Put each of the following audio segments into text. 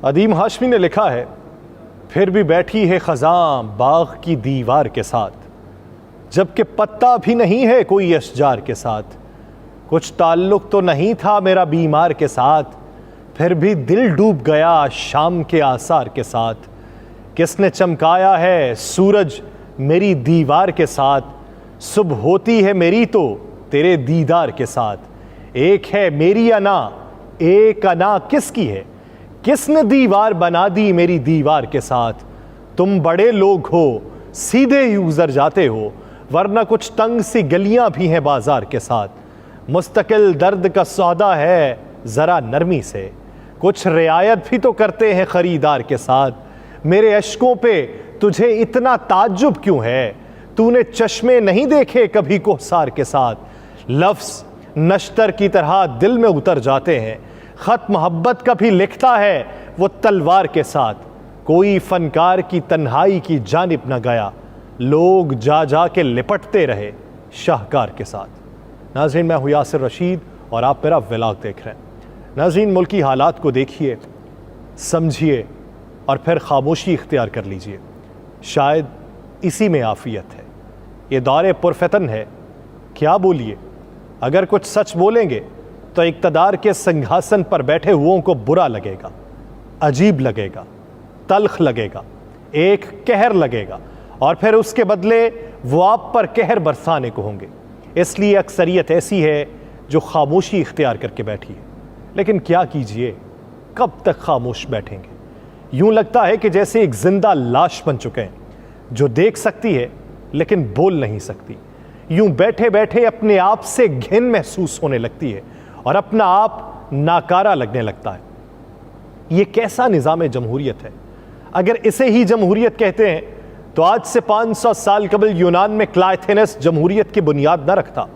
अदीम हाशमी ने लिखा है, फिर भी बैठी है खज़ां बाग की दीवार के साथ, जबकि पत्ता भी नहीं है कोई अशजार के साथ। कुछ ताल्लुक तो नहीं था मेरा बीमार के साथ, फिर भी दिल डूब गया शाम के आसार के साथ। किसने चमकाया है सूरज मेरी दीवार के साथ, सुबह होती है मेरी तो तेरे दीदार के साथ। एक है मेरी अना, एक अना किसकी है, किसने दीवार बना दी मेरी दीवार के साथ। तुम बड़े लोग हो सीधे ही गुजर जाते हो, वरना कुछ तंग सी गलियां भी हैं बाजार के साथ। मुस्तकिल दर्द का सौदा है जरा नरमी से, कुछ रियायत भी तो करते हैं खरीदार के साथ। मेरे अश्कों पे तुझे इतना ताज्जुब क्यों है, तूने चश्मे नहीं देखे कभी कोहसार के साथ। लफ्ज़ नश्तर की तरह दिल में उतर जाते हैं, खत मोहब्बत का भी लिखता है वो तलवार के साथ। कोई फनकार की तन्हाई की जानिब न गया, लोग जा जा के लिपटते रहे शाहकार के साथ। नाज़रीन, मैं हूँ यासिर रशीद और आप मेरा व्लॉग देख रहे हैं। नाज़रीन, मुल्की हालात को देखिए, समझिए और फिर खामोशी इख्तियार कर लीजिए। शायद इसी में आफियत है। ये दौरे पुरफतन है, क्या बोलिए। अगर कुछ सच बोलेंगे तो इक़्तिदार के सिंहासन पर बैठे हुओं को बुरा लगेगा, अजीब लगेगा, तल्ख लगेगा, एक कहर लगेगा और फिर उसके बदले वो आप पर कहर बरसाने को होंगे। इसलिए अक्सरियत ऐसी है जो खामोशी इख्तियार करके बैठी है। लेकिन क्या कीजिए, कब तक खामोश बैठेंगे। यूं लगता है कि जैसे एक जिंदा लाश बन चुके हैं, जो देख सकती है लेकिन बोल नहीं सकती। यूं बैठे बैठे अपने आप से घिन महसूस होने लगती है और अपना आप नाकारा लगने लगता है। ये कैसा निज़ाम जमहूरियत है। अगर इसे ही जमहूरियत कहते हैं तो आज से 500 साल कबल यूनान में क्लाइथेनस जमहूरियत की बुनियाद न रखता।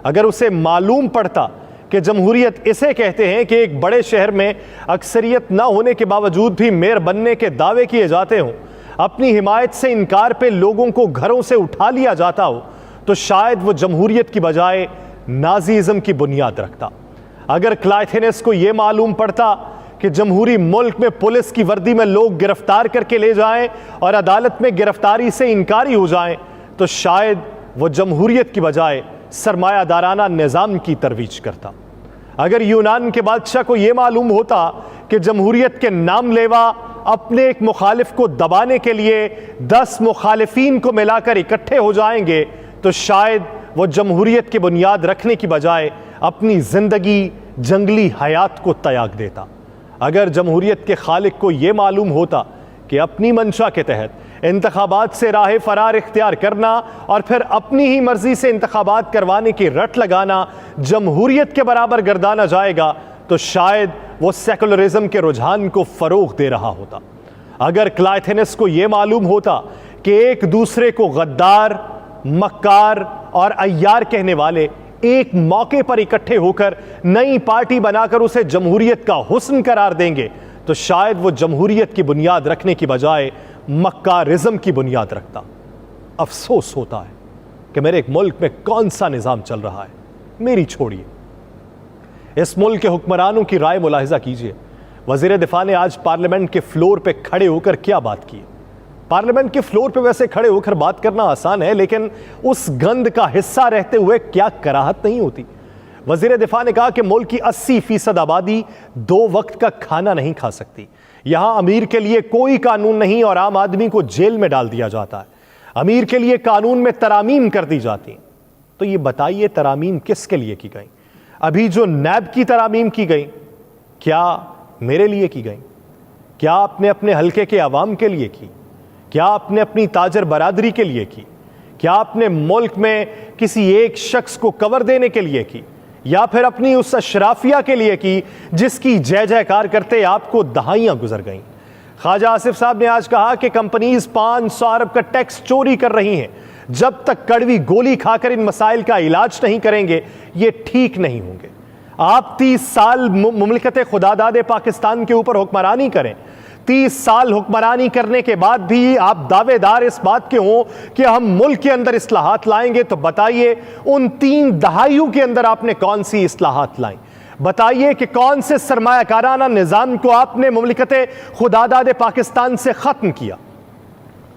अगर उसे मालूम पड़ता कि जमहूरियत इसे कहते हैं कि एक बड़े शहर में अक्सरियत न होने के बावजूद भी मेयर बनने के दावे किए जाते हों, अपनी हिमायत से इनकार पे लोगों को घरों से उठा लिया जाता हो, तो शायद वो जमहूरियत की बजाय नाजीज़म की बुनियाद रखता। अगर क्लाइथेनस को यह मालूम पड़ता कि जमहूरी मुल्क में पुलिस की वर्दी में लोग गिरफ्तार करके ले जाएं और अदालत में गिरफ्तारी से इनकारी हो जाएं, तो शायद वो जमहूरियत की बजाय सरमायादाराना निज़ाम की तरवीज करता। अगर यूनान के बादशाह को यह मालूम होता कि जमहूरियत के नाम लेवा अपने एक मुखालिफ को दबाने के लिए 10 मुखालिफिन को मिलाकर इकट्ठे हो जाएंगे, तो शायद वो जमहूरियत की बुनियाद रखने की बजाय अपनी जिंदगी जंगली हयात को त्याग देता। अगर जमहूरियत के खालिक को यह मालूम होता कि अपनी मंशा के तहत इंतखाबात से राह फरार इख्तियार करना और फिर अपनी ही मर्जी से इंतखाबात करवाने की रट लगाना जमहूरियत के बराबर गर्दाना जाएगा, तो शायद वो सेकुलरिज्म के रुझान को फरोग दे रहा होता। अगर क्लाइथेनस को यह मालूम होता कि एक दूसरे को गद्दार, मक्कार और अय्यार कहने वाले एक मौके पर इकट्ठे होकर नई पार्टी बनाकर उसे जमहूरियत का हुस्न करार देंगे, तो शायद वो जमहूरियत की बुनियाद रखने की बजाय मक्कारिज्म की बुनियाद रखता। अफसोस होता है कि मेरे एक मुल्क में कौन सा निज़ाम चल रहा है। मेरी छोड़िए, इस मुल्क के हुक्मरानों की राय मुलाहिजा कीजिए। वज़ीर दिफा ने आज पार्लियामेंट के फ्लोर पे खड़े होकर क्या बात की। पार्लियामेंट के फ्लोर पे वैसे खड़े होकर बात करना आसान है, लेकिन उस गंद का हिस्सा रहते हुए क्या कराहत नहीं होती। वज़ीर दिफा ने कहा कि मुल्क की 80% आबादी 2 वक्त का खाना नहीं खा सकती। यहां अमीर के लिए कोई कानून नहीं और आम आदमी को जेल में डाल दिया जाता है। अमीर के लिए कानून में तरामीम कर दी जाती हैं। तो ये बताइए, तरामीम किसके लिए की गई? अभी जो नैब की तरामीम की गई, क्या मेरे लिए की गई? क्या आपने अपने हल्के के अवाम के लिए की? क्या आपने अपनी ताजर बरादरी के लिए की? क्या आपने मुल्क में किसी एक शख्स को कवर देने के लिए की, या फिर अपनी उस अशराफिया के लिए की जिसकी जय जयकार करते आपको दहाइयां गुजर गईं? ख्वाजा आसिफ साहब ने आज कहा कि कंपनीज 500 अरब का टैक्स चोरी कर रही हैं। जब तक कड़वी गोली खाकर इन मसाइल का इलाज नहीं करेंगे, ये ठीक नहीं होंगे। आप 30 साल मुमलिकत खुदादाद पाकिस्तान के ऊपर हुक्मरानी करें, 30 साल हुक्मरानी करने के बाद भी आप दावेदार इस बात के हों कि हम मुल्क के अंदर इस्लाहात लाएंगे, तो बताइए उन 3 दहाइयों के अंदर आपने कौन सी इस्लाहात लाई? बताइए कि कौन से सरमायाकाराना निजाम को आपने मुमलिकत खुदादाद पाकिस्तान से खत्म किया।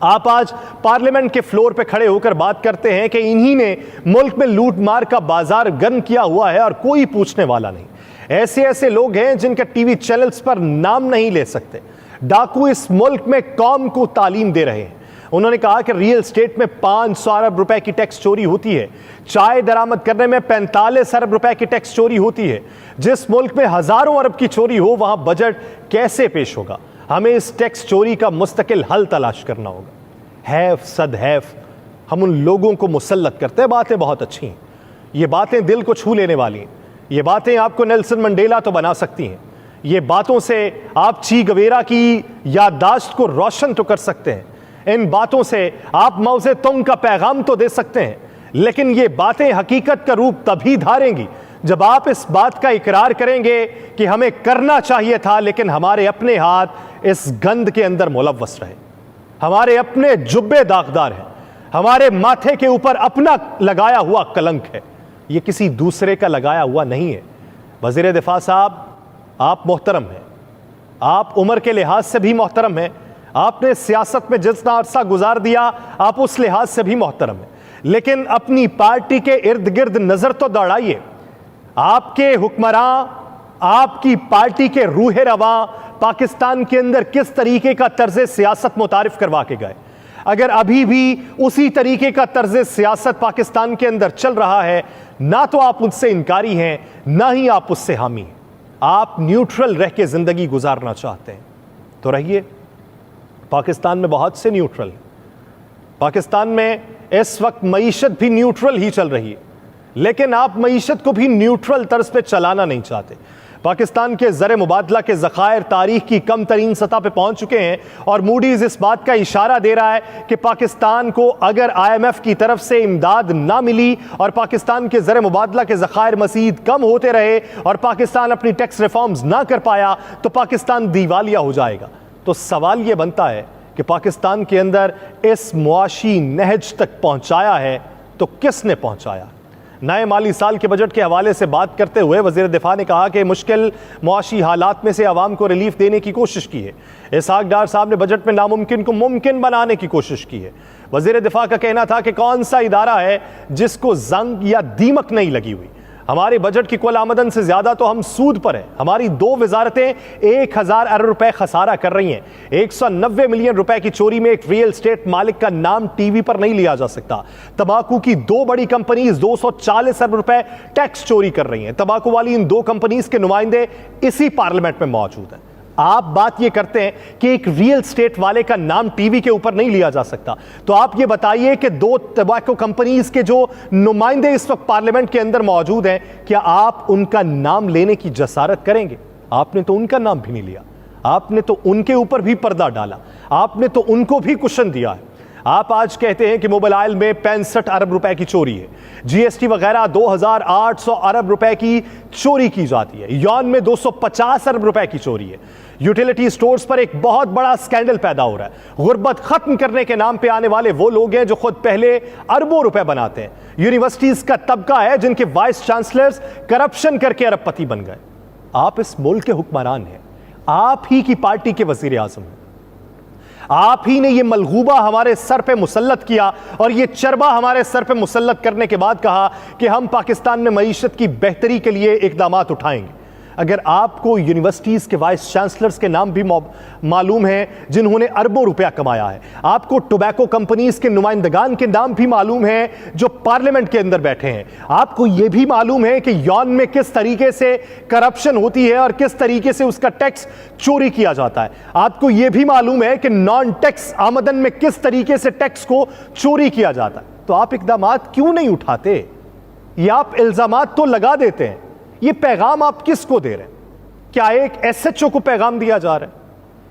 आप आज पार्लियामेंट के फ्लोर पे खड़े होकर बात करते हैं कि इन्हीं ने मुल्क में लूट मार का बाजार गर्म किया हुआ है और कोई पूछने वाला नहीं। ऐसे ऐसे लोग हैं जिनका टीवी चैनल्स पर नाम नहीं ले सकते। डाकू इस मुल्क में कौम को तालीम दे रहे हैं। उन्होंने कहा कि रियल एस्टेट में 500 अरब रुपए की टैक्स चोरी होती है, चाय दरामद करने में 45 अरब रुपए की टैक्स चोरी होती है। जिस मुल्क में हजारों अरब की चोरी हो वहां बजट कैसे पेश होगा? हमें इस टैक्स चोरी का मुस्तकिल हल तलाश करना होगा। हैफ सद हैफ हम उन लोगों को मुसल्लत करते हैं। बातें बहुत अच्छी हैं, ये बातें दिल को छू लेने वाली हैं, ये बातें आपको नेल्सन मंडेला तो बना सकती हैं, ये बातों से आप ची गवेरा की याददाश्त को रोशन तो कर सकते हैं, इन बातों से आप मौजे तुंग का पैगाम तो दे सकते हैं, लेकिन ये बातें हकीकत का रूप तभी धारेंगी जब आप इस बात का इकरार करेंगे कि हमें करना चाहिए था लेकिन हमारे अपने हाथ इस गंद के अंदर मुलव्वस रहे, हमारे अपने जुब्बे दागदार हैं, हमारे माथे के ऊपर अपना लगाया हुआ कलंक है, ये किसी दूसरे का लगाया हुआ नहीं है। वज़ीर दिफा साहब, आप मोहतरम हैं, आप उम्र के लिहाज से भी मोहतरम हैं, आपने सियासत में जितना अरसा गुजार दिया आप उस लिहाज से भी मोहतरम हैं, लेकिन अपनी पार्टी के इर्द गिर्द नजर तो दौड़ाइए। आपके हुक्मरान, आपकी पार्टी के रूह रवा पाकिस्तान के अंदर किस तरीके का तर्ज सियासत मुतारिफ करवा के गए। अगर अभी भी उसी तरीके का तर्ज सियासत पाकिस्तान के अंदर चल रहा है, ना तो आप उससे इनकारी हैं, ना ही आप उससे हामी हैं। आप न्यूट्रल रह के जिंदगी गुजारना चाहते हैं तो रहिए। पाकिस्तान में बहुत से न्यूट्रल हैं। पाकिस्तान में इस वक्त मईशत भी न्यूट्रल ही चल रही है, लेकिन आप मईशत को भी न्यूट्रल तर्ज पे चलाना नहीं चाहते। पाकिस्तान के ज़र मुबादला के ज़खायर तारीख की कम तरीन सतह पे पहुंच चुके हैं और मूडीज़ इस बात का इशारा दे रहा है कि पाकिस्तान को अगर IMF की तरफ से इमदाद ना मिली और पाकिस्तान के ज़र मुबादला के ज़खायर मज़ीद कम होते रहे और पाकिस्तान अपनी टैक्स रिफॉर्म्स ना कर पाया तो पाकिस्तान दिवालिया हो जाएगा। तो सवाल ये बनता है कि पाकिस्तान के अंदर इस मुआशी नहज तक पहुंचाया है तो किसने पहुंचाया? नए माली साल के बजट के हवाले से बात करते हुए वज़ीर दिफा ने कहा कि मुश्किल मुआशी हालात में से आवाम को रिलीफ देने की कोशिश की है। इसहाक डार साहब ने बजट में नामुमकिन को मुमकिन बनाने की कोशिश की है। वज़ीर दिफा का कहना था कि कौन सा इदारा है जिसको जंग या दीमक नहीं लगी हुई। हमारे बजट की कुल आमदन से ज्यादा तो हम सूद पर हैं। हमारी 2 वजारतें 1000 अरब रुपए खसारा कर रही हैं। 190 मिलियन रुपए की चोरी में एक रियल एस्टेट मालिक का नाम टीवी पर नहीं लिया जा सकता। तंबाकू की 2 बड़ी कंपनीज 240 अरब रुपए टैक्स चोरी कर रही हैं। तंबाकू वाली इन 2 कंपनीज के नुमाइंदे इसी पार्लियामेंट में मौजूद हैं। आप बात ये करते हैं कि एक रियल स्टेट वाले का नाम टीवी के ऊपर नहीं लिया जा सकता, तो आप ये बताइए कि 2 तंबाकू कंपनीज के जो नुमाइंदे इस वक्त पार्लियामेंट के अंदर मौजूद हैं, क्या आप उनका नाम लेने की जसारत करेंगे? आपने तो उनका नाम भी नहीं लिया, आपने तो उनके ऊपर भी पर्दा डाला, आपने तो उनको भी कुशन दिया है। आप आज कहते हैं कि मोबाइल में 65 अरब रुपए की चोरी है, GST वगैरह 2800 अरब रुपए की चोरी की जाती है, यौन में 250 अरब रुपए की चोरी है, यूटिलिटी स्टोर्स पर एक बहुत बड़ा स्कैंडल पैदा हो रहा है। गुर्बत खत्म करने के नाम पे आने वाले वो लोग हैं जो खुद पहले अरबों रुपए बनाते हैं। यूनिवर्सिटीज का तबका है जिनके वाइस चांसलर्स करप्शन करके अरबपति बन गए। आप इस मुल्क के हुक्मरान हैं, आप ही की पार्टी के वजीर आजम हैं, आप ही ने ये मलगूबा हमारे सर पे मुसल्लत किया और ये चरबा हमारे सर पे मुसल्लत करने के बाद कहा कि हम पाकिस्तान में मईशत की बेहतरी के लिए इकदाम उठाएंगे। अगर आपको यूनिवर्सिटीज के वाइस चांसलर्स के नाम भी मालूम हैं जिन्होंने अरबों रुपया कमाया है, आपको टोबैको कंपनीज के नुमाइंदगान के नाम भी मालूम हैं जो पार्लियामेंट के अंदर बैठे हैं, आपको यह भी मालूम है कि यौन में किस तरीके से करप्शन होती है और किस तरीके से उसका टैक्स चोरी किया जाता है, आपको यह भी मालूम है कि नॉन टैक्स आमदन में किस तरीके से टैक्स को चोरी किया जाता है, तो आप इकदाम क्यों नहीं उठाते? ये आप इल्जामात तो लगा देते हैं, ये पैगाम आप किसको दे रहे हैं? क्या एक SHO को पैगाम दिया जा रहा है?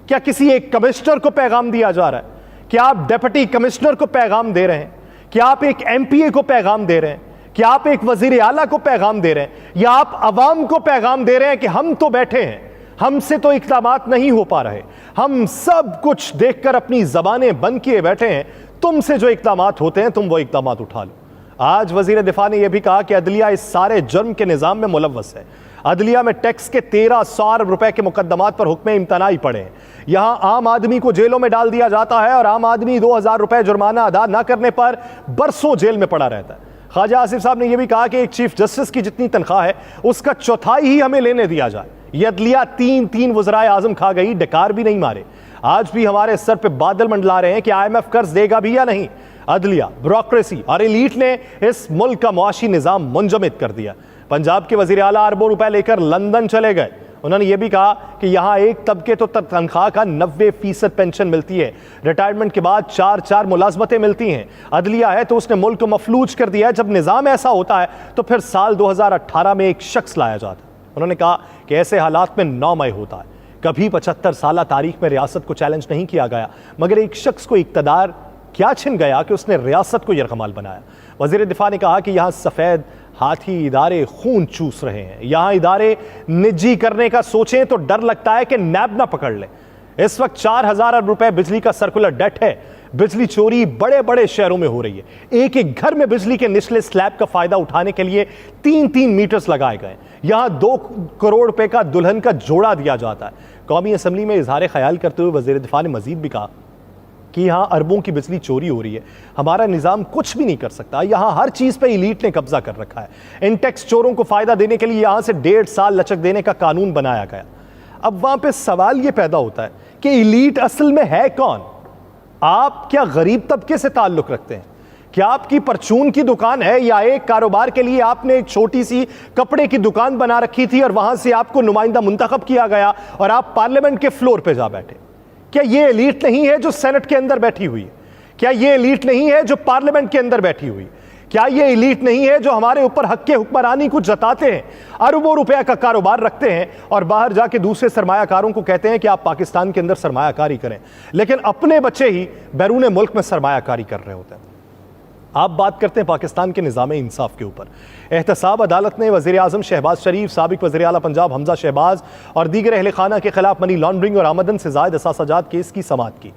क्या किसी एक कमिश्नर को पैगाम दिया जा रहा है? क्या आप डिप्टी कमिश्नर को पैगाम दे रहे हैं? क्या आप एक MPA को पैगाम दे रहे हैं? क्या आप एक वजीर आला को पैगाम दे रहे हैं? या आप अवाम को पैगाम दे रहे हैं कि हम तो बैठे हैं, हमसे तो इक़दामात नहीं हो पा रहे, हम सब कुछ देखकर अपनी जबानें बंद किए बैठे हैं, तुमसे जो इक़दामात होते हैं तुम वो इक़दामात उठा लो। आज वजीर दिफा ने यह भी कहा कि अदलिया इस सारे जुर्म के निज़ाम में मुलव्वस है। अदलिया में टैक्स के 1300 अरब रुपए के मुकदमात पर हुक्म इम्तनाई पड़े हैं। यहां आम आदमी को जेलों में डाल दिया जाता है और आम आदमी 2000 रुपए जुर्माना अदा न करने पर बरसों जेल में पड़ा रहता है। ख्वाजा आसिफ साहब ने यह भी कहा कि एक चीफ जस्टिस की जितनी तनख्वाह है उसका चौथाई ही हमें लेने दिया जाए। यह अदलिया 3 वज़राए आज़म खा गई, डकार भी नहीं मारे। आज भी हमारे सर पे बादल मंडला रहे हैं कि IMF कर्ज देगा भी या नहीं। अदलिया, ब्यूरोक्रेसी और एलीट ने इस मुल्क का मुआशी निजाम मुंजमद कर दिया। पंजाब के वजीर आला अरबों रुपए लेकर लंदन चले गए। उन्होंने यह भी कहा कि यहां एक तबके तो तनख्वाह का 90% पेंशन मिलती है, रिटायरमेंट के बाद 4 मुलाजमतें मिलती हैं। अदलिया है तो उसने मुल्क को मफलूज कर दिया है। जब निज़ाम ऐसा होता है तो फिर साल 2018 में एक शख्स लाया जाता है। उन्होंने कहा कि ऐसे हालात में 9 मई होता है। कभी 75 साल तारीख में रियासत को चैलेंज नहीं किया गया, मगर एक शख्स को इक्तदार क्या छिन गया कि उसने रियासत को यरगमाल बनाया। वजीर दिफा ने कहा कि यहां सफेद हाथी इदारे खून चूस रहे हैं। यहां इदारे निजी करने का सोचें तो डर लगता है कि नैब ना पकड़ ले। इस वक्त 4000 अरब रुपए बिजली का सर्कुलर डेट है। बिजली चोरी बड़े बड़े शहरों में हो रही है। एक एक घर में बिजली के निचले स्लैब का फायदा उठाने के लिए 3 मीटर्स लगाए गए। यहां 2 करोड़ रुपए का दुल्हन का जोड़ा दिया जाता है। कौमी असम्बली में इजहार ख्याल करते हुए वजीर दिफा ने मजीद भी कहा कि यहां अरबों की बिजली चोरी हो रही है, हमारा निजाम कुछ भी नहीं कर सकता। यहां हर चीज पे एलीट ने कब्जा कर रखा है। इन टैक्स चोरों को फायदा देने के लिए यहां से 1.5 साल लचक देने का कानून बनाया गया। अब वहां पे सवाल यह पैदा होता है कि एलीट असल में है कौन? आप क्या गरीब तबके से ताल्लुक रखते हैं? क्या आपकी परचून की दुकान है, या एक कारोबार के लिए आपने एक छोटी सी कपड़े की दुकान बना रखी थी और वहां से आपको नुमाइंदा मुंतखब किया गया और आप पार्लियामेंट के फ्लोर पे जा बैठे? क्या यह एलीट नहीं है जो सेनेट के अंदर बैठी हुई है? क्या यह एलीट नहीं है जो पार्लियामेंट के अंदर बैठी हुई? क्या यह एलीट नहीं है जो हमारे ऊपर हक हुक्मरानी को जताते हैं, अरबों रुपया का कारोबार रखते हैं और बाहर जाके दूसरे सरमायाकारों को कहते हैं कि आप पाकिस्तान के अंदर सरमायाकारी करें, लेकिन अपने बच्चे ही बैरून मुल्क में सरमायाकारी कर रहे होते हैं? आप बात करते हैं पाकिस्तान के निज़ाम इंसाफ के ऊपर। एहतसाब अदालत ने वज़ीर आज़म शहबाज शरीफ, साबिक वज़ीर आला पंजाब हमजा शहबाज और दीगर अहले खाना के खिलाफ मनी लॉन्ड्रिंग और आमदन से ज़ायद असासाजात केस की समाअत की।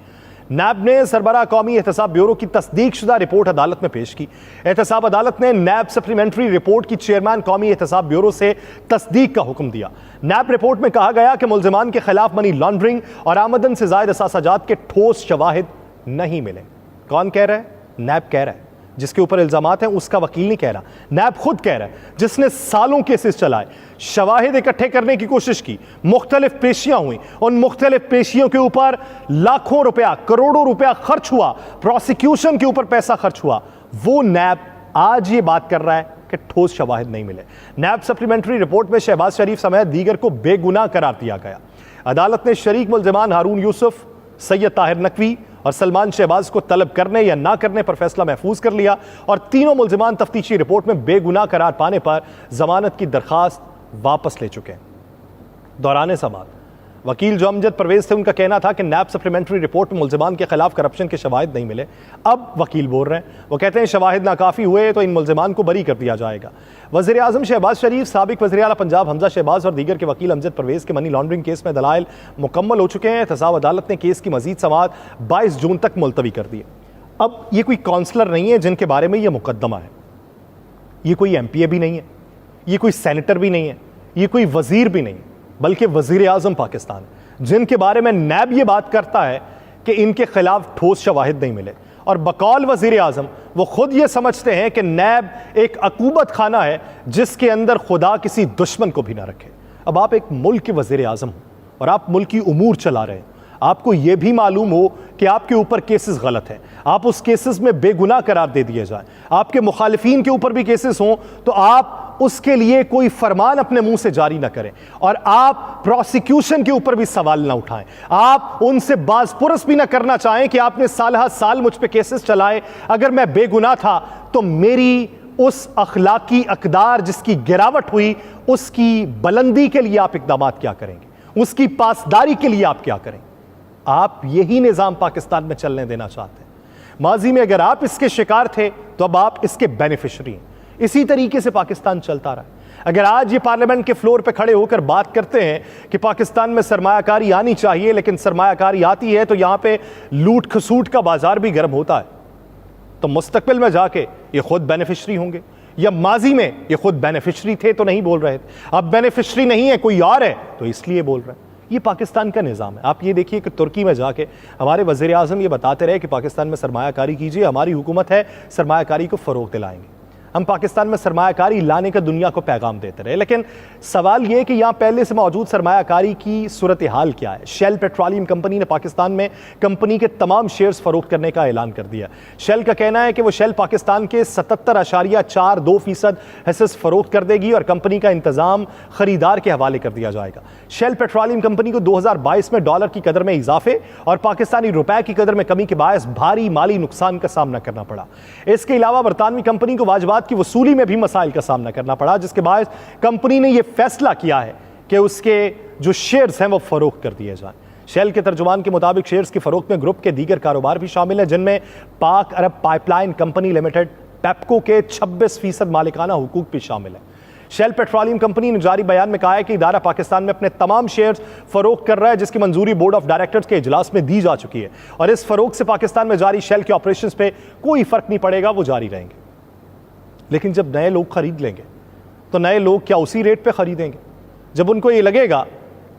नैब ने सरबराह कौमी एहतसाब ब्यूरो की तस्दीक शुदा रिपोर्ट अदालत में पेश की। एहतसाब अदालत ने नैब सप्लीमेंट्री रिपोर्ट की चेयरमैन कौमी एहतसाब ब्यूरो से तस्दीक का हुक्म दिया। नैब रिपोर्ट में कहा गया कि मुल्जिमान के खिलाफ मनी लॉन्ड्रिंग और आमदन से ज़ायद असासाजात के ठोस शवाहिद नहीं मिले। कौन कह रहा है? नैब कह रहा है। जिसके ऊपर इल्जामात हैं उसका वकील नहीं कह रहा, नैब खुद कह रहा है, जिसने सालों केसेस चलाए, शवाहिद इकट्ठे करने की कोशिश की, मुख्तलिफ पेशियां हुई, उन मुख्तलिफ पेशियों के ऊपर लाखों रुपया, करोड़ों रुपया खर्च हुआ, प्रोसिक्यूशन के ऊपर पैसा खर्च हुआ। वो नैब आज ये बात कर रहा है कि ठोस शवाहिद नहीं मिले। नैब सप्लीमेंट्री रिपोर्ट में शहबाज शरीफ समेत दीगर को बेगुनाह करार दिया गया। अदालत ने शरीक मुल्जिमान हारून यूसुफ, सैयद ताहिर नकवी और सलमान शहबाज को तलब करने या ना करने पर फैसला महफूज कर लिया और तीनों मुल्जिमान तफ्तीशी रिपोर्ट में बेगुनाह करार पाने पर जमानत की दरखास्त वापस ले चुके हैं। दौरान समाअत वकील जो अमजद परवेज थे, उनका कहना था कि नैब सप्लीमेंट्री रिपोर्ट में मुल्जिमान के खिलाफ करप्शन के शवाहिद नहीं मिले। अब वकील बोल रहे हैं, वो कहते हैं शवाहिद नाकाफी हुए तो इन मुल्जिमान को बरी कर दिया जाएगा। वज़ीर आज़म शहबाज शरीफ, साबिक वज़ीर आला पंजाब हमजा शहबाज और दीगर के वकील अमजद परवेज के मनी लॉन्ड्रिंग केस में दलाइल मुकम्मल हो चुके हैं। एहतसाब अदालत ने केस की मजीद समाअत 22 जून तक मुलतवी कर दी। अब ये कोई काउंसलर नहीं है जिनके बारे में यह मुकदमा है, ये कोई MPA भी नहीं है, ये कोई सेनेटर भी नहीं है, ये कोई वजीर भी नहीं, बल्कि वजीर आजम पाकिस्तान, जिनके बारे में नैब ये बात करता है कि इनके खिलाफ ठोस शवाहिद नहीं मिले। और बकौल वजीर आजम वो खुद ये समझते हैं कि नैब एक अकूबत खाना है जिसके अंदर खुदा किसी दुश्मन को भी ना रखे। अब आप एक मुल्क के वजीर आजम हो और आप मुल्क की उमूर चला रहे हैं, आपको यह भी मालूम हो कि आपके ऊपर केसेस गलत हैं, आप उस केसेस में बेगुनाह करार दे दिए जाए, आपके मुखालिफिन के ऊपर भी केसेस हों, तो आप उसके लिए कोई फरमान अपने मुंह से जारी ना करें और आप प्रोसिक्यूशन के ऊपर भी सवाल ना उठाएं। आप उनसे बाज़पुरस भी ना करना चाहें कि आपने साल साल मुझ पे केसेस चलाए, अगर मैं बेगुनाह था तो मेरी उस अखलाकी अकदार जिसकी गिरावट हुई उसकी बुलंदी के लिए आप इकदाम क्या करेंगे, उसकी पासदारी के लिए आप क्या करें? आप यही निज़ाम पाकिस्तान में चलने देना चाहते हैं। माजी में अगर आप इसके शिकार थे तो अब आप इसके बेनिफिशरी हैं। इसी तरीके से पाकिस्तान चलता रहा। अगर आज ये पार्लियामेंट के फ्लोर पे खड़े होकर बात करते हैं कि पाकिस्तान में सरमायाकारी आनी चाहिए, लेकिन सरमायाकारी आती है तो यहां पे लूट खसूट का बाजार भी गर्म होता है, तो मुस्तकबिल में जाके ये खुद बेनिफिशरी होंगे। या माजी में ये खुद बेनिफिशरी थे तो नहीं बोल रहे थे, अब बेनिफिशरी नहीं है कोई और है तो इसलिए बोल रहे हैं। ये पाकिस्तान का निज़ाम है। आप ये देखिए कि तुर्की में जाके हमारे वज़ीर आज़म ये बताते रहे कि पाकिस्तान में सरमायाकारी कीजिए, हमारी हुकूमत है, सरमायाकारी को फ़रोग़ दिलाएंगे। हम पाकिस्तान में सरमायाकारी लाने का दुनिया को पैगाम देते रहे, लेकिन सवाल ये कि यहाँ पहले से मौजूद सरमायाकारी की सूरत हाल क्या है। शेल पेट्रोलियम कंपनी ने पाकिस्तान में कंपनी के तमाम शेयर्स फरोख्त करने का ऐलान कर दिया। शेल का कहना है कि वो शेल पाकिस्तान के 77.42% हिस्से फरोख्त कर देगी और कंपनी का इंतजाम खरीदार के हवाले कर दिया जाएगा। शेल पेट्रोलियम कंपनी को 2022 में डॉलर की कदर में इजाफे और पाकिस्तानी रुपए की कदर में कमी के बायस भारी माली नुकसान का सामना करना पड़ा। इसके अलावा बरतानवी कंपनी को वाजबात की वसूली में भी मसाइल का सामना करना पड़ा, जिसके बाद कंपनी ने यह फैसला किया है कि उसके जो शेयर्स हैं वो फरोख्त कर दिए जाएं। शेल के तर्जुमान के मुताबिक शेयर्स की फरोख्त में ग्रुप के दीगर कारोबार भी शामिल हैं, जिनमें पाक अरब पाइपलाइन कंपनी लिमिटेड पेप्को के 26% मालिकाना हुकूक भी शामिल है। शेल पेट्रोलियम कंपनी ने जारी बयान में कहा है कि इदारा पाकिस्तान में अपने तमाम शेयर्स फरोख्त कर रहा है, जिसकी मंजूरी बोर्ड ऑफ डायरेक्टर्स के इजलास में दी जा चुकी है और इस फरोख्त से पाकिस्तान में जारी शेल के ऑपरेशंस पे कोई फर्क नहीं पड़ेगा, वो जारी रहेंगे। लेकिन जब नए लोग खरीद लेंगे तो नए लोग क्या उसी रेट पे खरीदेंगे? जब उनको ये लगेगा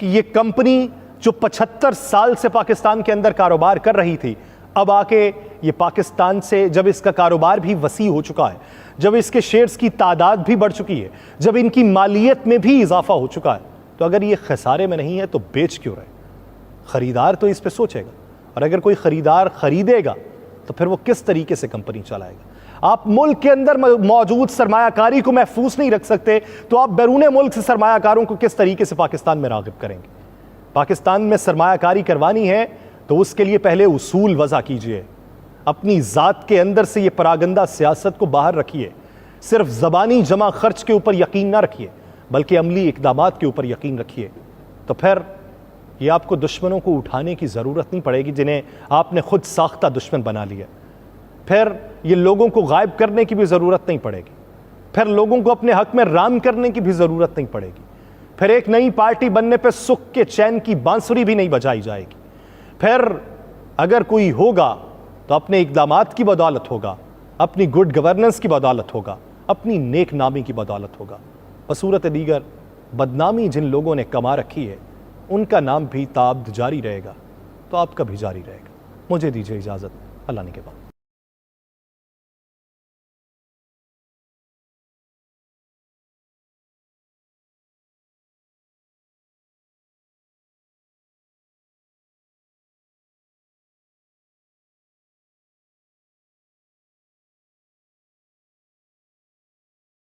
कि ये कंपनी जो 75 साल से पाकिस्तान के अंदर कारोबार कर रही थी, अब आके ये पाकिस्तान से जब इसका कारोबार भी वसी हो चुका है, जब इसके शेयर्स की तादाद भी बढ़ चुकी है, जब इनकी मालियत में भी इजाफा हो चुका है, तो अगर ये खसारे में नहीं है तो बेच क्यों रहे? खरीदार तो इस पे सोचेगा, और अगर कोई खरीदार खरीदेगा तो फिर वो किस तरीके से कंपनी चलाएगा? आप मुल्क के अंदर मौजूद सरमायाकारी को महफूज नहीं रख सकते तो आप बैरून मुल्क से सरमायाकारों को किस तरीके से पाकिस्तान में राग़िब करेंगे? पाकिस्तान में सरमायाकारी करवानी है तो उसके लिए पहले उसूल वज़ा कीजिए। अपनी ज़ात के अंदर से ये परागंदा सियासत को बाहर रखिए। सिर्फ ज़बानी जमा खर्च के ऊपर यकीन ना रखिए, बल्कि अमली इक़दामात के ऊपर यकीन रखिए। तो फिर ये आपको दुश्मनों को उठाने की ज़रूरत नहीं पड़ेगी जिन्हें आपने खुद साख्ता दुश्मन बना लिया। फिर ये लोगों को गायब करने की भी ज़रूरत नहीं पड़ेगी। फिर लोगों को अपने हक में राम करने की भी ज़रूरत नहीं पड़ेगी। फिर एक नई पार्टी बनने पर सुख के चैन की बांसुरी भी नहीं बजाई जाएगी। फिर अगर कोई होगा तो अपने इक़दामात की बदौलत होगा, अपनी गुड गवर्नेंस की बदौलत होगा, अपनी नेक नामी की बदौलत होगा। बसूरत दीगर बदनामी जिन लोगों ने कमा रखी है उनका नाम भी ताब्द जारी रहेगा, तो आपका भी जारी रहेगा। मुझे दीजिए इजाज़त, अल्लाह ने के बाद।